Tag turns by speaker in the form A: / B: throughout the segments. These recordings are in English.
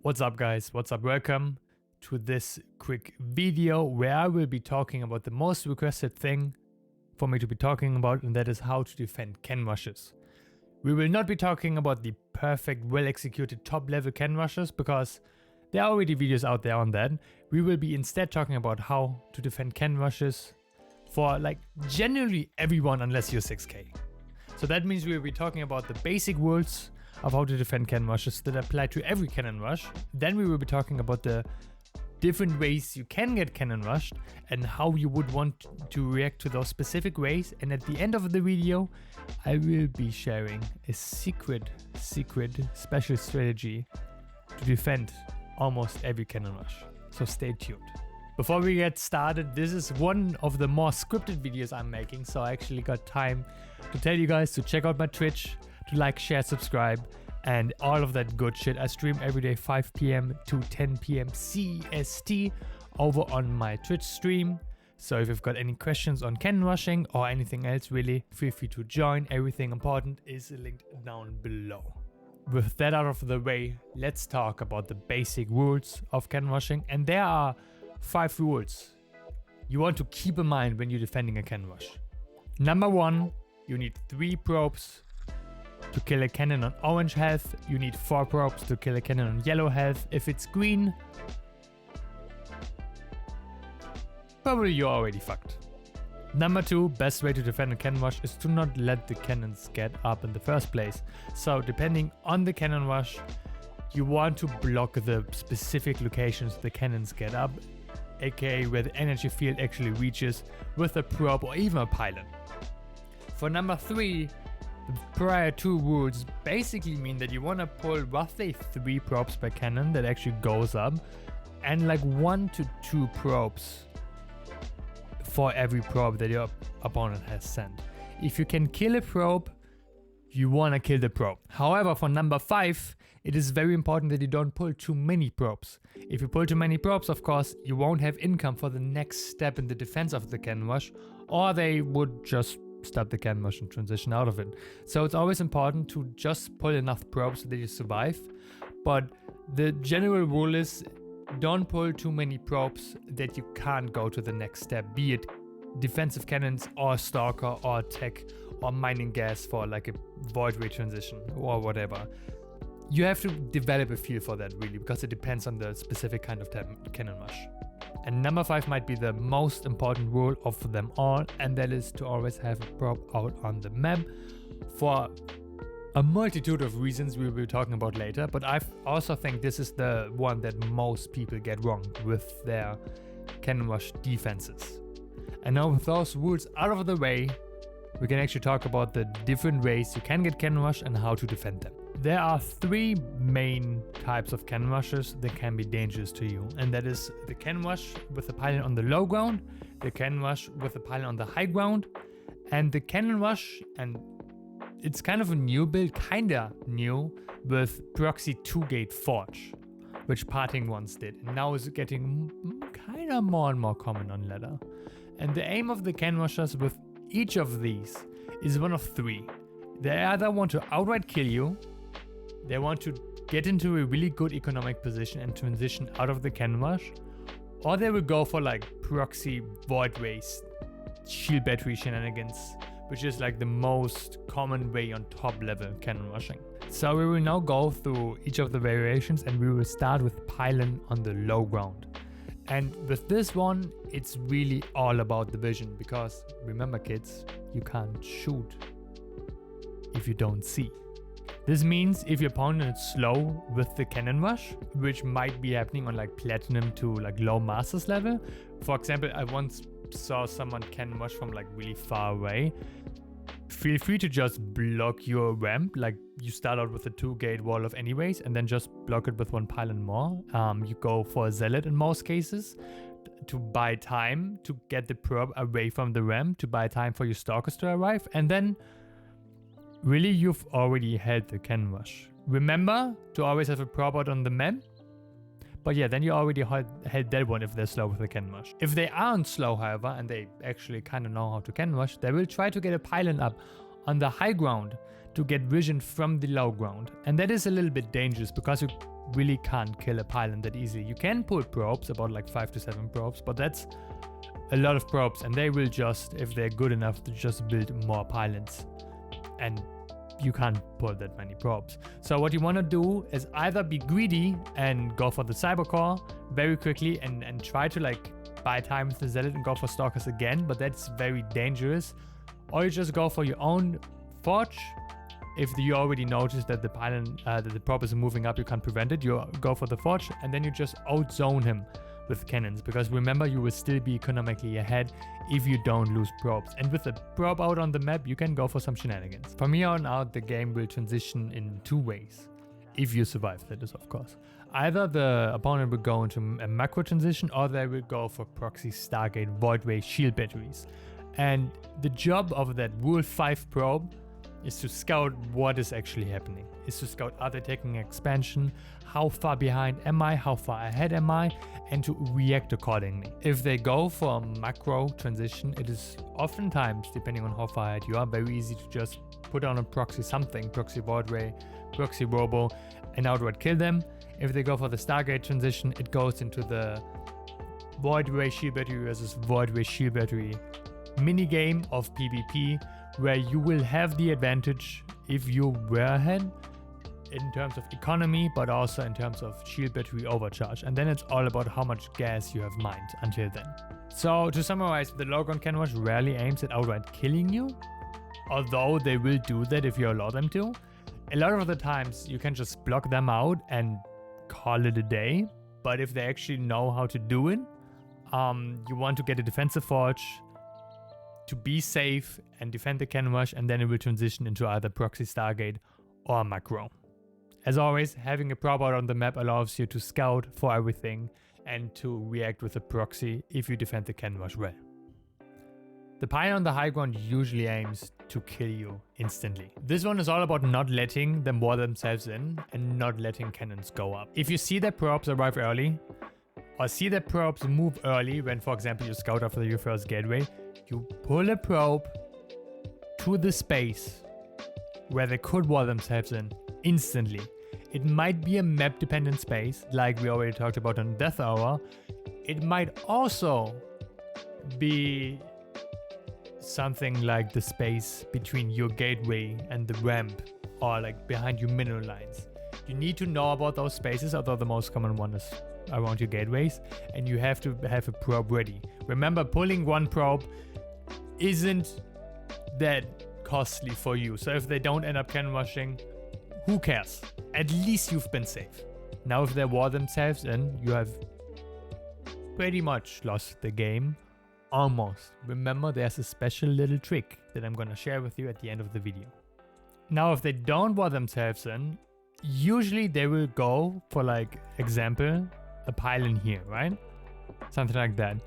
A: What's up guys, what's up, welcome to this quick video where I will be talking about the most requested thing for me to be talking about, and that is how to defend cannon rushes. We will not be talking about the perfect, well executed top level cannon rushes because there are already videos out there on that. We will be instead talking about how to defend cannon rushes for like generally everyone unless you're 6k. So that means we will be talking about the basic rules of how to defend cannon rushes that apply to every cannon rush. Then we will be talking about the different ways you can get cannon rushed and how you would want to react to those specific ways. And at the end of the video, I will be sharing a secret special strategy to defend almost every cannon rush. So stay tuned. Before we get started, this is one of the more scripted videos I'm making, so I actually got time to tell you guys to check out my Twitch, to like, share, subscribe, and all of that good shit. I stream every day 5 p.m. to 10 p.m. CEST over on my Twitch stream. So if you've got any questions on cannon rushing or anything else, really, feel free to join. Everything important is linked down below. With that out of the way, let's talk about the basic rules of cannon rushing. And there are 5 rules you want to keep in mind when you're defending a cannon rush. Number 1, you need 3 probes to kill a cannon on orange health. You need 4 probes to kill a cannon on yellow health. If it's green, probably you're already fucked. Number 2, best way to defend a cannon rush is to not let the cannons get up in the first place. So depending on the cannon rush, you want to block the specific locations the cannons get up, aka where the energy field actually reaches, with a probe or even a pylon. For number 3, the prior 2 rules basically mean that you want to pull roughly 3 probes per cannon that actually goes up, and like 1 to 2 probes for every probe that your opponent has sent. If you can kill a probe, you want to kill the probe. However, for number 5, it is very important that you don't pull too many probes. If you pull too many probes, of course, you won't have income for the next step in the defense of the cannon rush, or they would just stop the cannon rush and transition out of it. So it's always important to just pull enough probes so that you survive. But the general rule is don't pull too many probes that you can't go to the next step, be it defensive cannons or stalker or tech or mining gas for like a void ray transition or whatever. You have to develop a feel for that really, because it depends on the specific kind of cannon rush. And number 5 might be the most important rule of them all, and that is to always have a probe out on the map for a multitude of reasons we will be talking about later. But I also think this is the one that most people get wrong with their cannon rush defenses. And now with those rules out of the way, we can actually talk about the different ways you can get cannon rush and how to defend them. There are 3 main types of cannon rushes that can be dangerous to you, and that is the cannon rush with a pylon on the low ground, the cannon rush with a pylon on the high ground, and the cannon rush, and it's kind of a new build, kinda new, with proxy 2-gate forge, which Parting once did, and now is getting kinda more and more common on ladder. And the aim of the cannon rushers with each of these is one of 3. They either want to outright kill you, they want to get into a really good economic position and transition out of the cannon rush, or they will go for like proxy void race shield battery shenanigans, which is like the most common way on top level cannon rushing. So we will now go through each of the variations, and we will start with pylon on the low ground. And with this one, it's really all about the vision, because remember kids, you can't shoot if you don't see. This means if your opponent is slow with the cannon rush, which might be happening on like platinum to like low masters level. For example, I once saw someone cannon rush from like really far away. Feel free to just block your ramp, like you start out with a 2-gate wall of anyways, and then just block it with 1 pylon more. You go for a zealot in most cases to buy time to get the probe away from the ramp, to buy time for your stalkers to arrive, and then really you've already held the cannon rush. Remember to always have a probe out on the map. But yeah, then you already held that one if they're slow with the cannon rush. If they aren't slow, however, and they actually kind of know how to cannon rush, they will try to get a pylon up on the high ground to get vision from the low ground. And that is a little bit dangerous because you really can't kill a pylon that easily. You can pull probes, about like 5 to 7 probes, but that's a lot of probes, and they will just, if they're good enough, to just build more pylons. And you can't pull that many probes. So what you want to do is either be greedy and go for the cyber core very quickly and try to like buy time with the zealot and go for stalkers again, but that's very dangerous. Or you just go for your own forge. If you already notice that the pylon, that the probe is moving up, you can't prevent it, you go for the forge, and then you just outzone him with cannons, because remember, you will still be economically ahead if you don't lose probes. And with a probe out on the map, you can go for some shenanigans. From here on out, the game will transition in 2 ways, if you survive, that is, of course. Either the opponent will go into a macro transition, or they will go for proxy, Stargate, Void Ray, shield batteries. And the job of that Rule 5 probe is to scout what is actually happening. Is to scout, are they taking expansion? How far behind am I? How far ahead am I? And to react accordingly. If they go for a macro transition, it is oftentimes, depending on how far ahead you are, very easy to just put on a proxy something, proxy Void Ray, proxy Robo, and outright kill them. If they go for the Stargate transition, it goes into the Void Ray shield battery versus Void Ray shield battery minigame of PvP, where you will have the advantage if you were ahead in terms of economy, but also in terms of shield battery overcharge. And then it's all about how much gas you have mined until then. So to summarize, the Lowground Cannon Rush rarely aims at outright killing you, although they will do that if you allow them to. A lot of the times you can just block them out and call it a day, but if they actually know how to do it, you want to get a defensive forge to be safe and defend the cannon rush, and then it will transition into either proxy Stargate or macro. As always, having a probe out on the map allows you to scout for everything and to react with a proxy if you defend the cannon rush well. The pylon on the high ground usually aims to kill you instantly. This one is all about not letting them wall themselves in and not letting cannons go up. If you see their probes arrive early, or see their probes move early when, for example, you scout after your first gateway, you pull a probe to the space where they could wall themselves in instantly. It might be a map dependent space, like we already talked about on Death Hour. It might also be something like the space between your gateway and the ramp, or like behind your mineral lines. You need to know about those spaces, although the most common one is around your gateways, and you have to have a probe ready. Remember, pulling one probe isn't that costly for you, so if they don't end up cannon rushing, who cares? At least you've been safe. Now if they wall themselves in, you have pretty much lost the game. Almost. Remember, there's a special little trick that I'm gonna share with you at the end of the video. Now if they don't wall themselves in, usually they will go for, like, example, a pylon here, right? Something like that.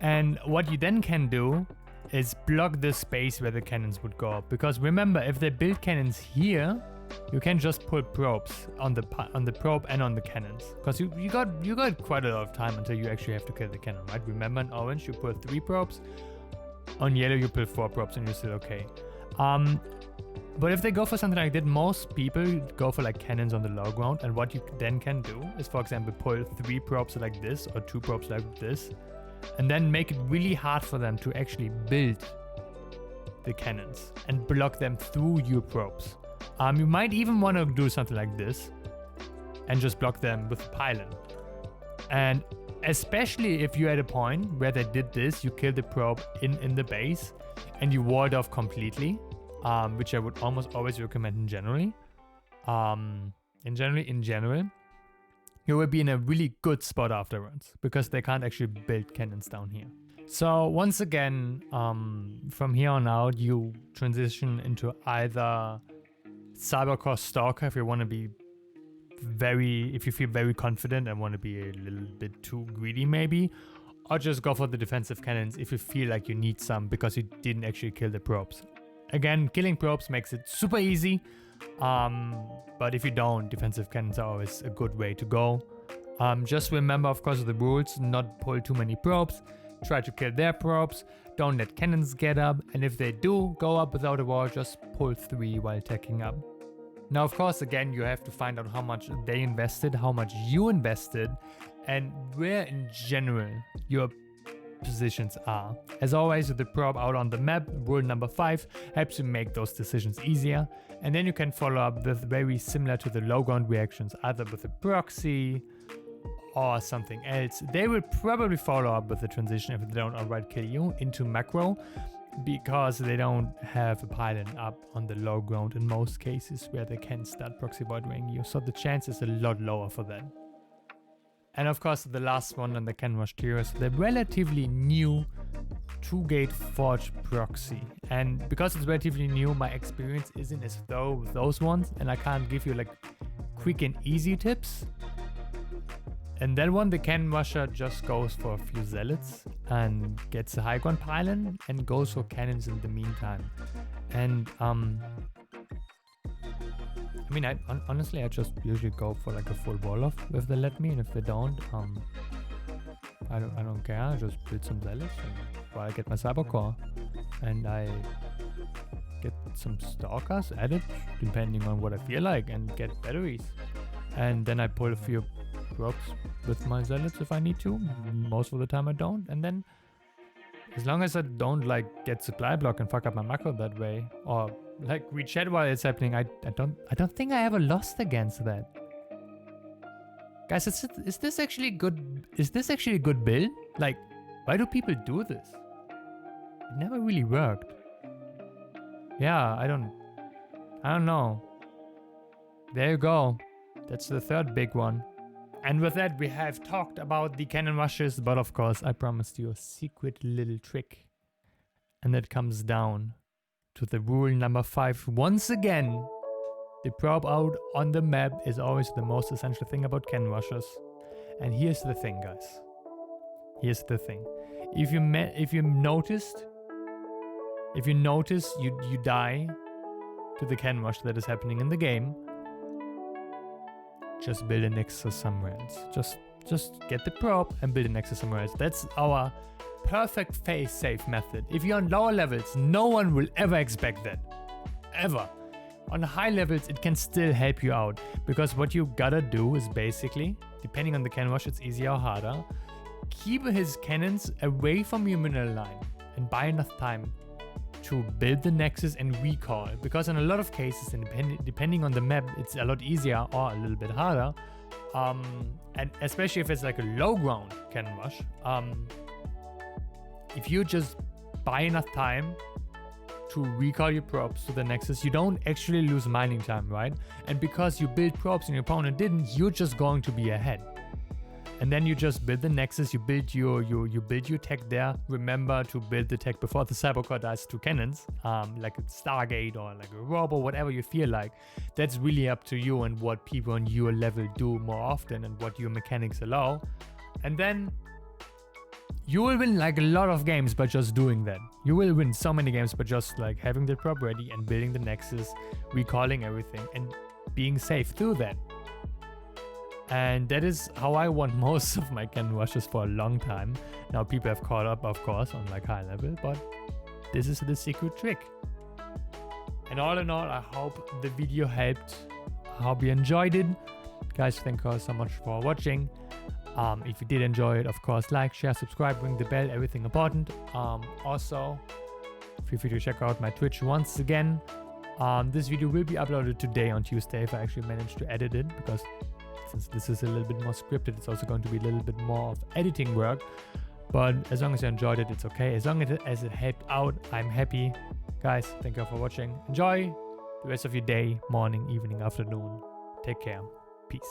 A: And what you then can do is block the space where the cannons would go up. Because remember, if they build cannons here, you can just pull probes on the probe and on the cannons. Because you got quite a lot of time until you actually have to kill the cannon, right? Remember, in orange you pull 3 probes, on yellow you pull 4 probes and you're still okay. But if they go for something like that, most people go for like cannons on the low ground, and what you then can do is, for example, pull 3 probes like this or 2 probes like this, and then make it really hard for them to actually build the cannons and block them through your probes. You might even want to do something like this and just block them with a pylon. And especially if you're at a point where they did this, you kill the probe in the base and you ward off completely, which I would almost always recommend in general. In general, you will be in a really good spot afterwards because they can't actually build cannons down here. So once again, from here on out, you transition into either Cybercore Stalker if you want to be if you feel very confident and want to be a little bit too greedy maybe, or just go for the defensive cannons if you feel like you need some because you didn't actually kill the probes. Again, killing probes makes it super easy, but if you don't, defensive cannons are always a good way to go. Just remember, of course, the rules: not pull too many probes, try to kill their probes, don't let cannons get up, and if they do go up without a wall, just pull 3 while tacking up. Now, of course, again, you have to find out how much they invested, how much you invested, and where in general your positions are. As always, with the prop out on the map, rule number 5 helps you make those decisions easier. And then you can follow up with very similar to the low ground reactions, either with a proxy or something else. They will probably follow up with the transition if they don't outright kill you into macro, because they don't have a pylon up on the low ground in most cases where they can start proxy voiding you. So the chance is a lot lower for that. And of course, the last one on the Cannon Rush tier is the relatively new 2-gate Forge proxy. And because it's relatively new, my experience isn't as thorough with those ones, and I can't give you like quick and easy tips. And that one, the Cannon Rusher just goes for a few zealots and gets a high ground pylon and goes for cannons in the meantime. And I mean, honestly, I just usually go for like a full wall off if they let me, and if they don't, I don't care. I just build some zealots while I get my cybercore, and I get some stalkers added depending on what I feel like, and get batteries, and then I pull a few props with my zealots if I need to. Most of the time I don't, and then as long as I don't like get supply block and fuck up my macro that way, or like reset while it's happening, I don't think I ever lost against that. Guys, is this actually good? Is this actually a good build? Like, why do people do this? It never really worked. Yeah, I don't know. There you go. That's the third big one. And with that, we have talked about the Cannon Rushes, but of course, I promised you a secret little trick. And that comes down to the rule number 5 once again. The prop out on the map is always the most essential thing about Cannon Rushers. And here's the thing, guys. Here's the thing. If you noticed you die to the Cannon Rush that is happening in the game, just build a nexus somewhere else. Just get the prop and build a nexus somewhere else. That's our perfect phase safe method. If you're on lower levels, no one will ever expect that. Ever. On high levels, it can still help you out, because what you gotta do is basically, depending on the Cannon Rush, it's easier or harder, keep his cannons away from your mineral line and buy enough time to build the nexus and recall, because in a lot of cases, and depending on the map, it's a lot easier or a little bit harder, and especially if it's like a low ground Cannon Rush, if you just buy enough time to recall your props to the nexus, you don't actually lose mining time, right? And because you build props and your opponent didn't, you're just going to be ahead. And then you just build the nexus, you build your tech there. Remember to build the tech before the cybercore dies to cannons, like a Stargate or like a Robo, whatever you feel like. That's really up to you and what people on your level do more often and what your mechanics allow. And then you will win like a lot of games by just doing that. You will win so many games by just like having the prop ready and building the nexus, recalling everything, and being safe through that. And that is how I won most of my Cannon Rushes for a long time. Now people have caught up, of course, on like high level, but this is the secret trick. And all in all, I hope the video helped. I hope you enjoyed it. Guys, thank you all so much for watching. If you did enjoy it, of course, like, share, subscribe, ring the bell, everything important. Also, feel free to check out my Twitch once again. This video will be uploaded today on Tuesday if I actually manage to edit it, because since this is a little bit more scripted, it's also going to be a little bit more of editing work. But as long as you enjoyed it, it's okay. As long as it helped out, I'm happy. Guys, thank you all for watching. Enjoy the rest of your day, morning, evening, afternoon. Take care. Peace.